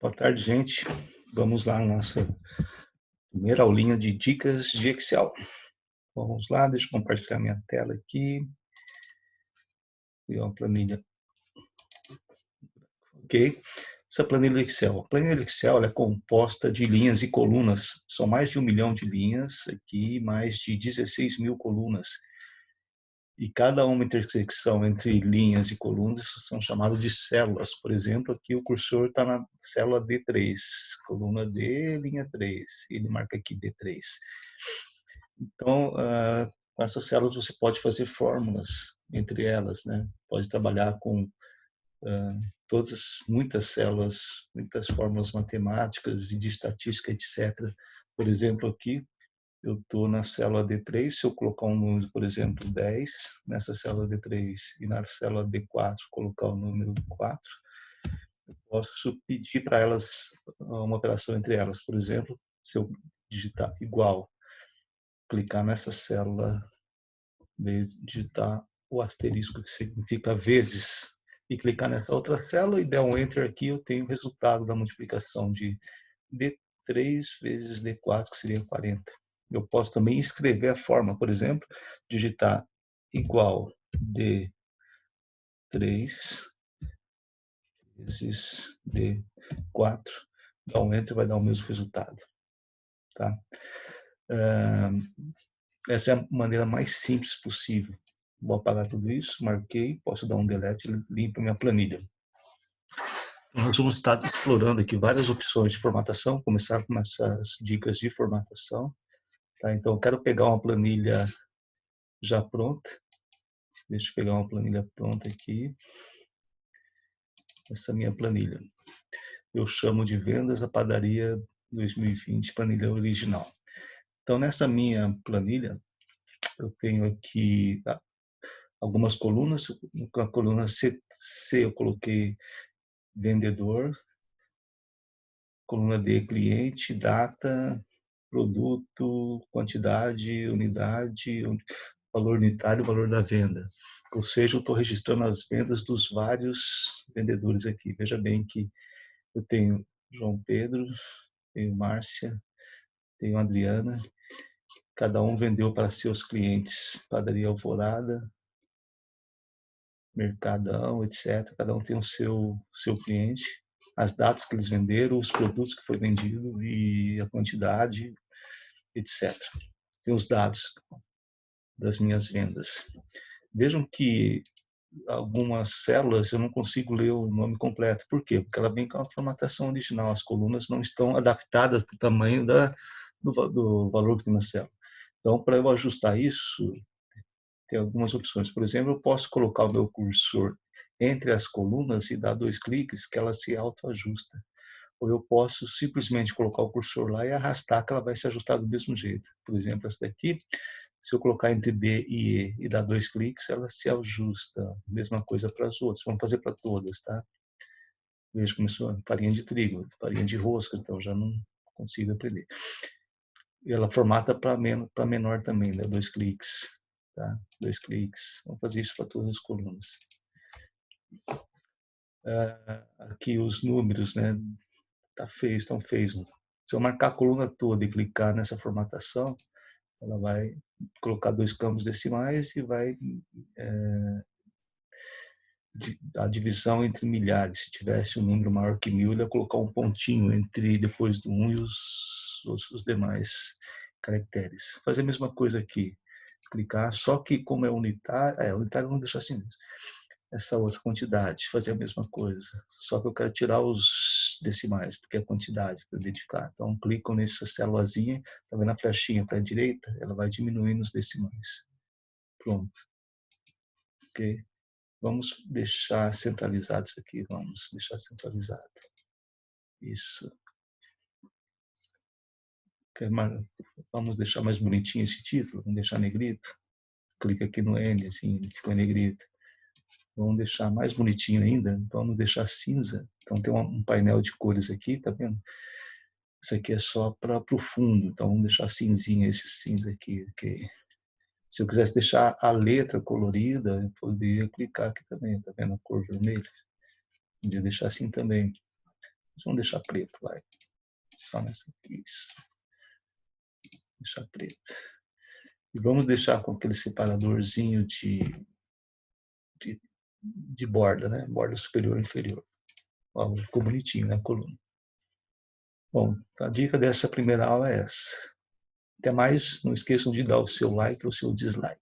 Boa tarde, gente. Vamos lá na nossa primeira aulinha de dicas de Excel. Vamos lá, deixa eu compartilhar minha tela aqui. Criar uma planilha. Ok. Essa planilha do Excel. A planilha do Excel é composta de linhas e colunas. São mais de 1 milhão de linhas aqui, mais de 16 mil colunas. E cada uma intersecção entre linhas e colunas são chamadas de células. Por exemplo, aqui o cursor está na célula D3, coluna D, linha 3. Ele marca aqui D3. Então, com essas células você pode fazer fórmulas entre elas, né? Pode trabalhar com muitas células, muitas fórmulas matemáticas e de estatística, etc. Por exemplo, aqui eu estou na célula D3, se eu colocar um número, por exemplo, 10, nessa célula D3 e na célula D4 colocar o número 4, eu posso pedir para elas uma operação entre elas. Por exemplo, se eu digitar igual, clicar nessa célula, digitar o asterisco, que significa vezes, e clicar nessa outra célula e der um Enter aqui, eu tenho o resultado da multiplicação de D3 vezes D4, que seria 40. Eu posso também escrever a forma, por exemplo, digitar igual D3 vezes D4, dar um Enter vai dar o mesmo resultado. Tá? Essa é a maneira mais simples possível. Vou apagar tudo isso, marquei, posso dar um delete, limpo minha planilha. Nós vamos estar explorando aqui várias opções de formatação, começar com essas dicas de formatação. Tá? Então, eu quero pegar uma planilha já pronta. Deixa eu pegar uma planilha pronta aqui. Essa minha planilha. Eu chamo de Vendas da Padaria 2020, planilha original. Então, nessa minha planilha, eu tenho aqui algumas colunas. Na coluna C eu coloquei vendedor, coluna D, cliente, data, produto, quantidade, unidade, valor unitário, valor da venda. Ou seja, eu estou registrando as vendas dos vários vendedores aqui. Veja bem que eu tenho João Pedro, tenho Márcia, tenho Adriana, cada um vendeu para seus clientes, Padaria Alvorada, Mercadão, etc. Cada um tem o seu cliente, as datas que eles venderam, os produtos que foi vendido e a quantidade, etc. Tem os dados das minhas vendas. Vejam que algumas células eu não consigo ler o nome completo. Por quê? Porque ela vem com a formatação original. As colunas não estão adaptadas para o tamanho do valor que tem na célula. Então, para eu ajustar isso, tem algumas opções. Por exemplo, eu posso colocar o meu cursor entre as colunas e dar 2 cliques que ela se autoajusta. Ou eu posso simplesmente colocar o cursor lá e arrastar que ela vai se ajustar do mesmo jeito. Por exemplo, essa daqui, se eu colocar entre D e E e dar 2 cliques, ela se ajusta. Mesma coisa para as outras. Vamos fazer para todas, tá? Veja, começou farinha de trigo, farinha de rosca, então já não consigo aprender. E ela formata para menor também, né? 2 cliques. Tá? 2 cliques. Vamos fazer isso para todas as colunas. Aqui os números, né? Tá feio, estão feios. Se eu marcar a coluna toda e clicar nessa formatação, ela vai colocar 2 campos decimais e vai a divisão entre milhares. Se tivesse um número maior que 1000, ele ia colocar um pontinho entre depois do 1 e os demais caracteres. Fazer a mesma coisa aqui. Clicar, só que como é unitário, unitário vamos deixar assim mesmo. Essa outra quantidade, fazer a mesma coisa. Só que eu quero tirar os decimais, porque é quantidade para identificar. Então, clico nessa célulazinha, tá vendo a flechinha para a direita? Ela vai diminuindo os decimais. Pronto. Ok? Vamos deixar centralizado isso aqui. Vamos deixar centralizado. Isso. Vamos deixar mais bonitinho esse título. Vamos deixar negrito. Clica aqui no N, assim, ficou em negrito. Vamos deixar mais bonitinho ainda. Vamos deixar cinza. Então tem um painel de cores aqui, tá vendo? Isso aqui é só para o fundo. Então vamos deixar cinzinha esse cinza aqui. Okay. Se eu quisesse deixar a letra colorida, eu poderia clicar aqui também, tá vendo a cor vermelha? Podia deixar assim também. Vamos deixar preto, vai. Só nessa aqui, isso. Deixar preto. E vamos deixar com aquele separadorzinho de borda, né? Borda superior e inferior. Ó, ficou bonitinho, né? A coluna. Bom, a dica dessa primeira aula é essa. Até mais, não esqueçam de dar o seu like ou o seu dislike.